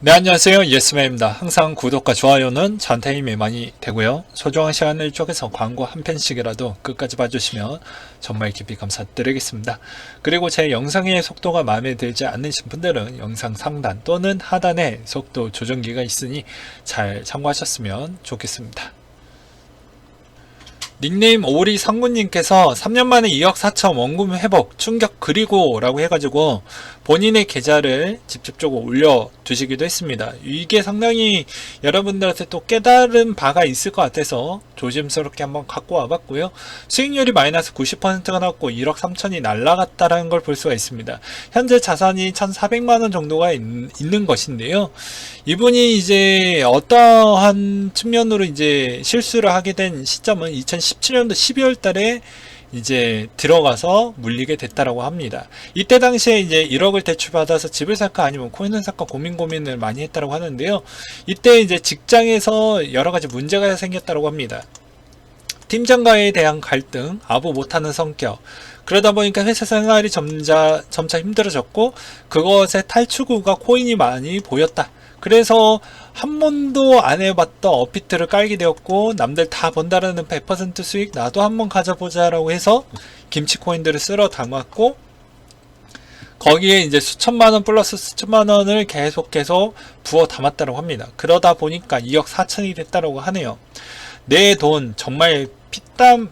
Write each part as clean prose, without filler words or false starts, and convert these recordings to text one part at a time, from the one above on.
네, 안녕하세요. 예스맨입니다. 항상 구독과 좋아요는 저한테 힘이 많이 되고요. 소중한 시간을 쪼개서 광고 한 편씩이라도 끝까지 봐주시면 정말 깊이 감사드리겠습니다. 그리고 제 영상의 속도가 마음에 들지 않으신 분들은 영상 상단 또는 하단에 속도 조정기가 있으니 잘 참고하셨으면 좋겠습니다. 닉네임 오리 상구님께서 3년 만에 2억 4천 원금 회복 충격 그리고 라고 해가지고 본인의 계좌를 직접적으로 올려두시기도 했습니다. 이게 상당히 여러분들한테 또 깨달은 바가 있을 것 같아서 조심스럽게 한번 갖고 와봤고요. 수익률이 마이너스 90%가 나왔고 1억 3천이 날라갔다라는 걸 볼 수가 있습니다. 현재 자산이 1,400만원 정도가 있는 것인데요. 이분이 이제 어떠한 측면으로 이제 실수를 하게 된 시점은 2017년도 12월 달에 이제 들어가서 물리게 됐다라고 합니다. 이때 당시에 이제 1억을 대출받아서 집을 살까 아니면 코인을 살까 고민을 많이 했다라고 하는데요. 이때 이제 직장에서 여러 가지 문제가 생겼다라고 합니다. 팀장과에 대한 갈등, 아부 못하는 성격, 그러다 보니까 회사 생활이 점차 힘들어졌고 그것의 탈출구가 코인이 많이 보였다. 그래서 한 번도 안 해봤던 업비트를 깔게 되었고 남들 다 번다라는 100% 수익 나도 한번 가져보자 라고 해서 김치코인들을 쓸어 담았고 거기에 이제 수천만원 플러스 수천만원을 계속 부어 담았다고 합니다. 그러다 보니까 2억 4천이 됐다고 하네요. 내 돈 정말 피땀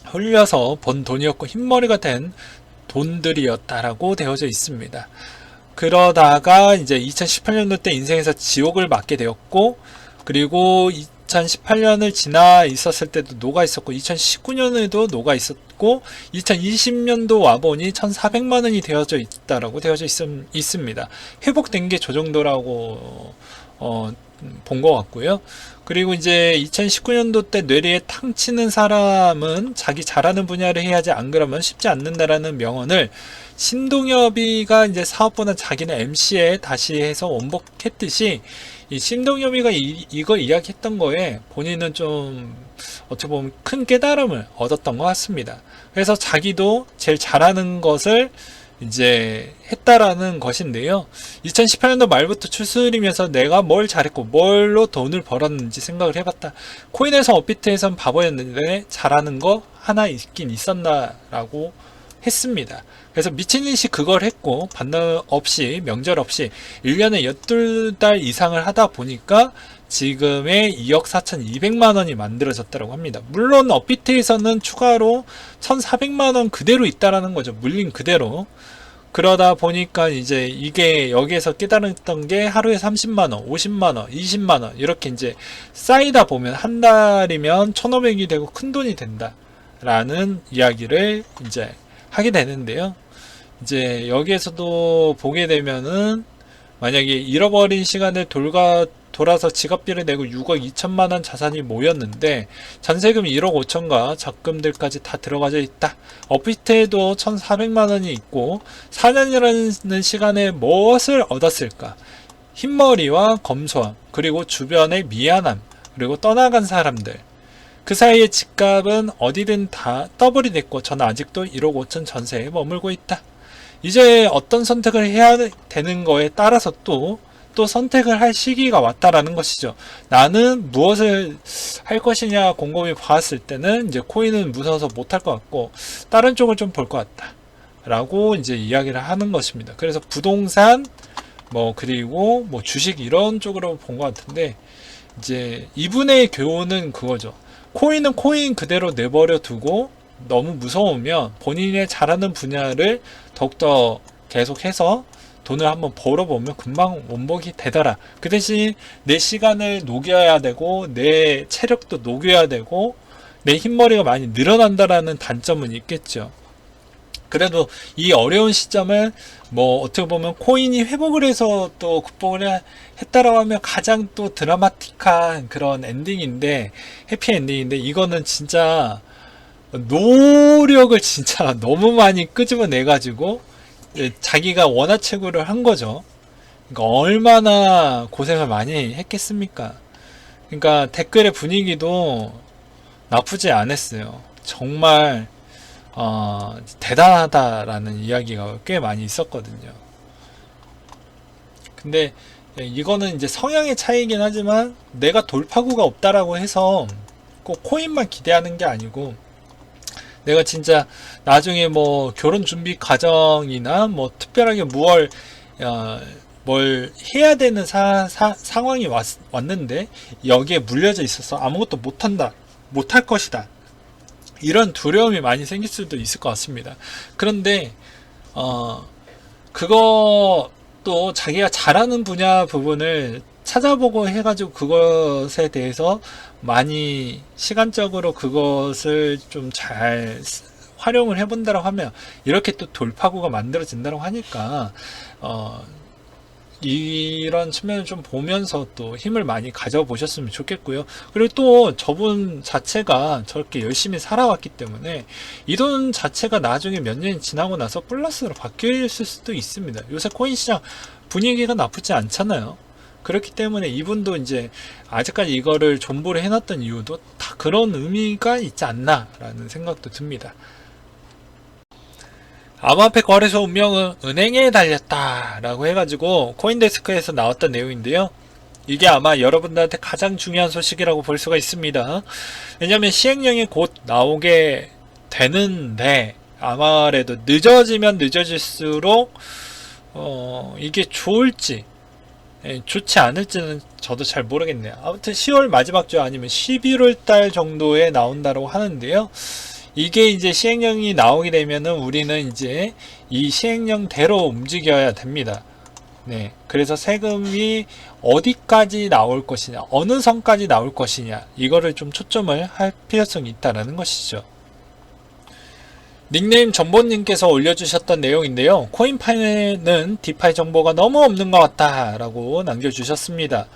흘려서 번 돈이었고 흰머리가 된 돈들이었다라고 되어져 있습니다. 그러다가 이제 2018년도 때 인생에서 지옥을 맞게 되었고 그리고 2018년을 지나 있었을 때도 녹아 있었고 2019년에도 녹아 있었고 2020년도 와보니 1,400만원이 되어져 있다라고 되어져 있습니다. 회복된 게 저 정도라고 본 것 같고요. 그리고 이제 2019년도 때 뇌리에 탕 치는 사람은 자기 잘하는 분야를 해야지 안 그러면 쉽지 않는다라는 명언을 신동엽이가 이제 사업보다 자기는 MC에 다시 해서 원복했듯이 이 신동엽이가 이걸 이야기했던 거에 본인은 좀 어떻게 보면 큰 깨달음을 얻었던 것 같습니다. 그래서 자기도 제일 잘하는 것을 이제 했다라는 것인데요. 2018년도 말부터 추스리면서 내가 뭘 잘했고 뭘로 돈을 벌었는지 생각을 해봤다. 코인에서 업비트에선 바보였는데 잘하는 거 하나 있긴 있었나 라고 했습니다. 그래서 미친듯이 그걸 했고 반납 없이 명절 없이 1년에 12달 이상을 하다 보니까 지금의 2억 4,200만원이 만들어졌다고 합니다. 물론 업비트에서는 추가로 1,400만원 그대로 있다라는 거죠. 물린 그대로. 그러다 보니까 이제 이게 여기에서 깨달았던 게 하루에 30만원, 50만원, 20만원 이렇게 이제 쌓이다 보면 한 달이면 1,500이 되고 큰 돈이 된다 라는 이야기를 이제 하게 되는데요. 이제 여기에서도 보게 되면은 만약에 잃어버린 시간을 돌아서 지갑비를 내고 6억 2천만원 자산이 모였는데 전세금 1억 5천과 적금들까지 다 들어가져 있다. 업비트에도 1,400만원이 있고 4년이라는 시간에 무엇을 얻었을까? 흰머리와 검소함 그리고 주변의 미안함 그리고 떠나간 사람들 그 사이에 집값은 어디든 다 더블이 됐고 저는 아직도 1억 5천 전세에 머물고 있다. 이제 어떤 선택을 해야 되는 거에 따라서 또 선택을 할 시기가 왔다라는 것이죠. 나는 무엇을 할 것이냐 곰곰이 봤을 때는 이제 코인은 무서워서 못할 것 같고 다른 쪽을 좀 볼 것 같다 라고 이제 이야기를 하는 것입니다. 그래서 부동산 그리고 주식 이런 쪽으로 본 것 같은데 이제 이분의 교훈은 그거죠. 코인은 코인 그대로 내버려 두고 너무 무서우면 본인의 잘하는 분야를 더욱더 계속해서 돈을 한번 벌어보면 금방 원복이 되더라. 그 대신 내 시간을 녹여야 되고 내 체력도 녹여야 되고 내 흰머리가 많이 늘어난다라는 단점은 있겠죠. 그래도 이 어려운 시점을 어떻게 보면 코인이 회복을 해서 또 극복을 했다라고 하면 가장 또 드라마틱한 그런 엔딩인데 해피 엔딩인데 이거는 진짜 노력을 진짜 너무 많이 끄집어내 가지고 자기가 원화채굴을 한 거죠. 그러니까 얼마나 고생을 많이 했겠습니까? 그러니까 댓글의 분위기도 나쁘지 않았어요. 정말 대단하다라는 이야기가 꽤 많이 있었거든요. 근데 네, 이거는 이제 성향의 차이긴 하지만 내가 돌파구가 없다라고 해서 꼭 코인만 기대하는 게 아니고 내가 진짜 나중에 뭐 결혼 준비 과정이나 뭐 특별하게 뭘 해야 되는 상황이 왔는데 여기에 물려져 있어서 아무것도 못할 것이다. 이런 두려움이 많이 생길 수도 있을 것 같습니다. 그런데 그것도 자기가 잘하는 분야 부분을 찾아보고 해가지고 그것에 대해서 많이 시간적으로 그것을 좀 잘 활용을 해본다고 하면 이렇게 또 돌파구가 만들어진다고 하니까 이런 측면을 좀 보면서 또 힘을 많이 가져보셨으면 좋겠고요. 그리고 또 저분 자체가 저렇게 열심히 살아왔기 때문에 이 돈 자체가 나중에 몇 년이 지나고 나서 플러스로 바뀔 수도 있습니다. 요새 코인 시장 분위기가 나쁘지 않잖아요. 그렇기 때문에 이분도 이제 아직까지 이거를 존버를 해놨던 이유도 다 그런 의미가 있지 않나라는 생각도 듭니다. 암호화폐 거래소 운명은 은행에 달렸다 라고 해가지고 코인데스크에서 나왔던 내용인데요. 이게 아마 여러분들한테 가장 중요한 소식이라고 볼 수가 있습니다. 왜냐하면 시행령이 곧 나오게 되는데 아마래도 늦어지면 늦어질수록 이게 좋을지 좋지 않을지는 저도 잘 모르겠네요. 아무튼 10월 마지막 주 아니면 11월 달 정도에 나온다고 하는데요. 이게 이제 시행령이 나오게 되면은 우리는 이제 이 시행령대로 움직여야 됩니다. 네. 그래서 세금이 어디까지 나올 것이냐, 어느 선까지 나올 것이냐, 이거를 좀 초점을 할 필요성이 있다라는 것이죠. 닉네임 전보님께서 올려주셨던 내용인데요. 코인파이는 디파이 정보가 너무 없는 것 같다 라고 남겨주셨습니다.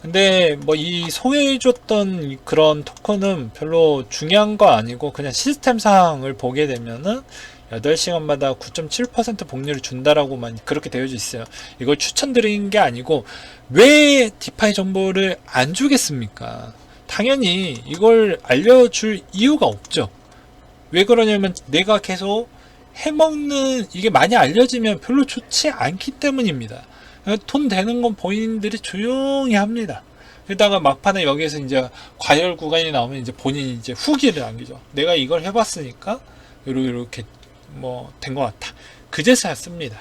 근데 뭐 이 소개해줬던 그런 토큰은 별로 중요한 거 아니고 그냥 시스템 상을 보게 되면은 8시간마다 9.7% 복리를 준다라고만 그렇게 되어져 있어요. 이걸 추천드리는 게 아니고 왜 디파이 정보를 안 주겠습니까? 당연히 이걸 알려줄 이유가 없죠. 왜 그러냐면 내가 계속 해먹는 이게 많이 알려지면 별로 좋지 않기 때문입니다. 돈 되는 건 본인들이 조용히 합니다. 그러다가 막판에 여기에서 이제 과열 구간이 나오면 이제 본인이 이제 후기를 남기죠. 내가 이걸 해봤으니까 이렇게 뭐 된 것 같아. 그제서야 씁니다.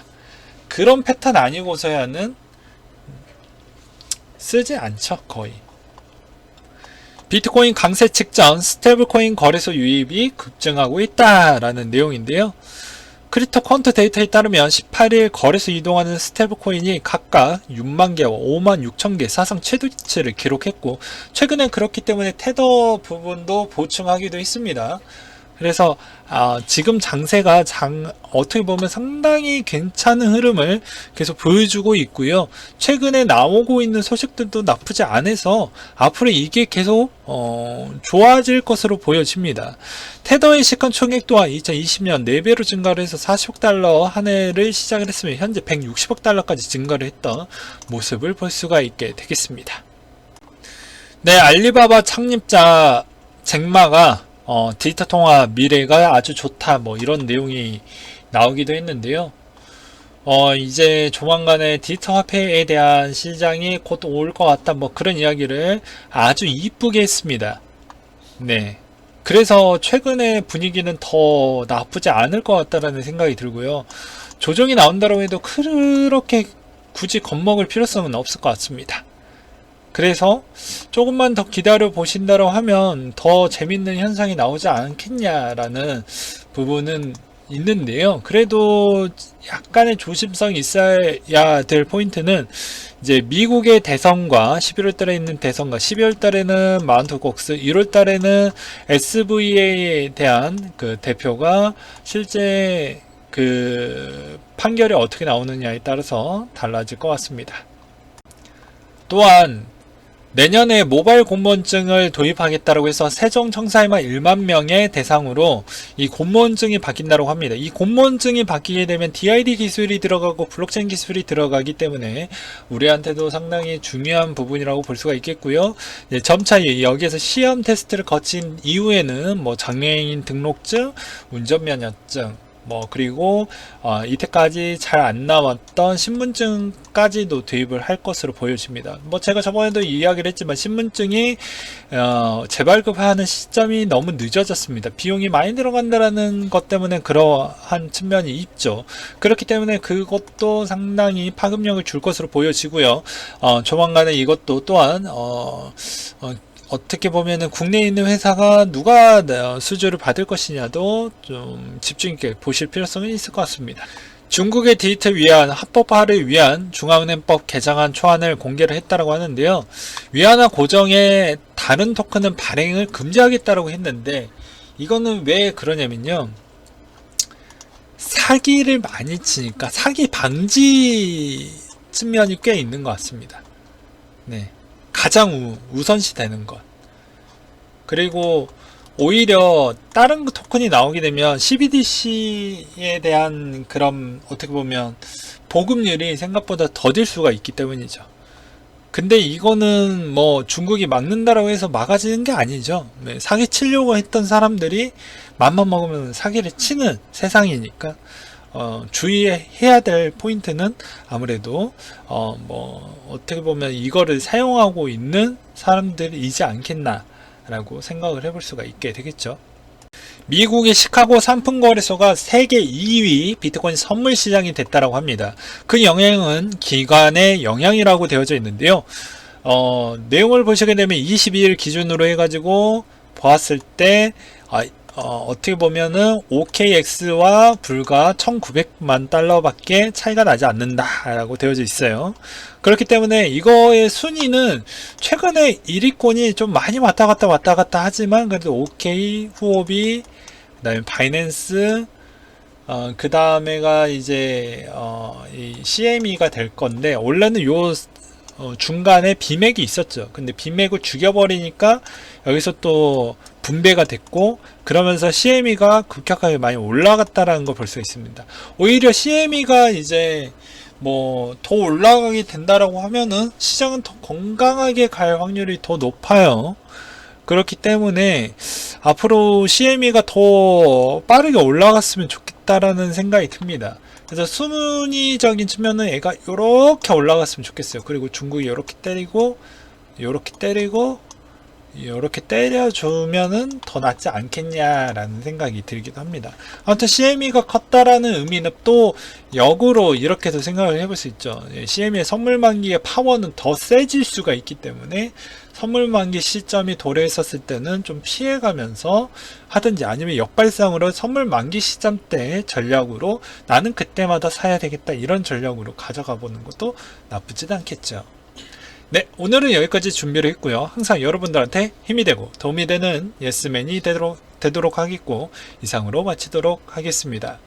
그런 패턴 아니고서야는 쓰지 않죠, 거의. 비트코인 강세 직전 스테이블코인 거래소 유입이 급증하고 있다라는 내용인데요. 크립토 퀀트 데이터에 따르면 18일 거래소 이동하는 스테이블코인이 각각 6만 개와 5만 6천 개 사상 최대치를 기록했고 최근에 그렇기 때문에 테더 부분도 보충하기도 했습니다. 그래서 지금 장세가 어떻게 보면 상당히 괜찮은 흐름을 계속 보여주고 있고요. 최근에 나오고 있는 소식들도 나쁘지 않아서 앞으로 이게 계속 좋아질 것으로 보여집니다. 테더의 시간 총액 또한 2020년 4배로 증가를 해서 40억 달러 한 해를 시작을 했으면 현재 160억 달러까지 증가를 했던 모습을 볼 수가 있게 되겠습니다. 네, 알리바바 창립자 잭마가 디지털 통화 미래가 아주 좋다 뭐 이런 내용이 나오기도 했는데요. 이제 조만간에 디지털 화폐에 대한 시장이 곧 올 것 같다 뭐 그런 이야기를 아주 이쁘게 했습니다. 네. 그래서 최근에 분위기는 더 나쁘지 않을 것 같다라는 생각이 들고요. 조정이 나온다고 해도 그렇게 굳이 겁먹을 필요성은 없을 것 같습니다. 그래서 조금만 더 기다려 보신다고 하면 더 재밌는 현상이 나오지 않겠냐라는 부분은 있는데요. 그래도 약간의 조심성이 있어야 될 포인트는 이제 미국의 대선과 11월 달에 있는 대선과 12월 달에는 마운트 곡스, 1월 달에는 SVA에 대한 그 대표가 실제 그 판결이 어떻게 나오느냐에 따라서 달라질 것 같습니다. 또한 내년에 모바일 공무원증을 도입하겠다고 해서 세종청사에만 1만 명의 대상으로 이 공무원증이 바뀐다고 합니다. 이 공무원증이 바뀌게 되면 DID 기술이 들어가고 블록체인 기술이 들어가기 때문에 우리한테도 상당히 중요한 부분이라고 볼 수가 있겠고요. 점차 여기에서 시험 테스트를 거친 이후에는 뭐 장애인 등록증, 운전면허증 그리고 이때까지 잘 안 나왔던 신분증까지도 도입을 할 것으로 보여집니다. 제가 저번에도 이야기를 했지만 신분증이 재발급하는 시점이 너무 늦어졌습니다. 비용이 많이 들어간다라는 것 때문에 그러한 측면이 있죠. 그렇기 때문에 그것도 상당히 파급력을 줄 것으로 보여지고요. 조만간에 이것도 또한 어떻게 보면은 국내에 있는 회사가 누가 수주를 받을 것이냐도 좀 집중 있게 보실 필요성이 있을 것 같습니다. 중국의 디지털 위안 합법화를 위한 중앙은행법 개정안 초안을 공개를 했다고 하는데요. 위안화 고정의 다른 토큰은 발행을 금지하겠다고 했는데, 이거는 왜 그러냐면요, 사기를 많이 치니까 사기 방지 측면이 꽤 있는 것 같습니다. 네. 가장 우선시 되는 것. 그리고 오히려 다른 토큰이 나오게 되면 CBDC에 대한 그런 어떻게 보면 보급률이 생각보다 더딜 수가 있기 때문이죠. 근데 이거는 중국이 막는다라고 해서 막아지는 게 아니죠. 사기 치려고 했던 사람들이 맘만 먹으면 사기를 치는 세상이니까 주의해야 될 포인트는 아무래도 어떻게 보면 이거를 사용하고 있는 사람들이지 않겠나라고 생각을 해볼 수가 있게 되겠죠. 미국의 시카고 상품거래소가 세계 2위 비트코인 선물 시장이 됐다고 합니다. 그 영향은 기관의 영향이라고 되어져 있는데요. 내용을 보시게 되면 22일 기준으로 해가지고 보았을 때 어떻게 보면은 OKX와 불과 1900만 달러밖에 차이가 나지 않는다라고 되어져 있어요. 그렇기 때문에 이거의 순위는 최근에 1위권이 좀 많이 왔다 갔다 하지만 그래도 OK, 후오비, 그 다음에 바이낸스, 그 다음에가 이제 이 CME가 될 건데, 원래는 요 중간에 비맥이 있었죠. 근데 비맥을 죽여버리니까 여기서 또 분배가 됐고, 그러면서 CME가 급격하게 많이 올라갔다라는 걸 볼 수 있습니다. 오히려 CME가 이제 더 올라가게 된다라고 하면은 시장은 더 건강하게 갈 확률이 더 높아요. 그렇기 때문에 앞으로 CME가 더 빠르게 올라갔으면 좋겠다라는 생각이 듭니다. 그래서 순위적인 측면은 얘가 이렇게 올라갔으면 좋겠어요. 그리고 중국이 이렇게 때리고 이렇게 때려주면은 더 낫지 않겠냐라는 생각이 들기도 합니다. 아무튼 CME가 컸다라는 의미는 또 역으로 이렇게도 생각을 해볼 수 있죠. CME의 선물 만기의 파워는 더 세질 수가 있기 때문에 선물 만기 시점이 도래했었을 때는 좀 피해가면서 하든지, 아니면 역발상으로 선물 만기 시점 때 전략으로 나는 그때마다 사야 되겠다, 이런 전략으로 가져가 보는 것도 나쁘진 않겠죠. 네, 오늘은 여기까지 준비를 했고요. 항상 여러분들한테 힘이 되고 도움이 되는 예스맨이 되도록 하겠고, 이상으로 마치도록 하겠습니다.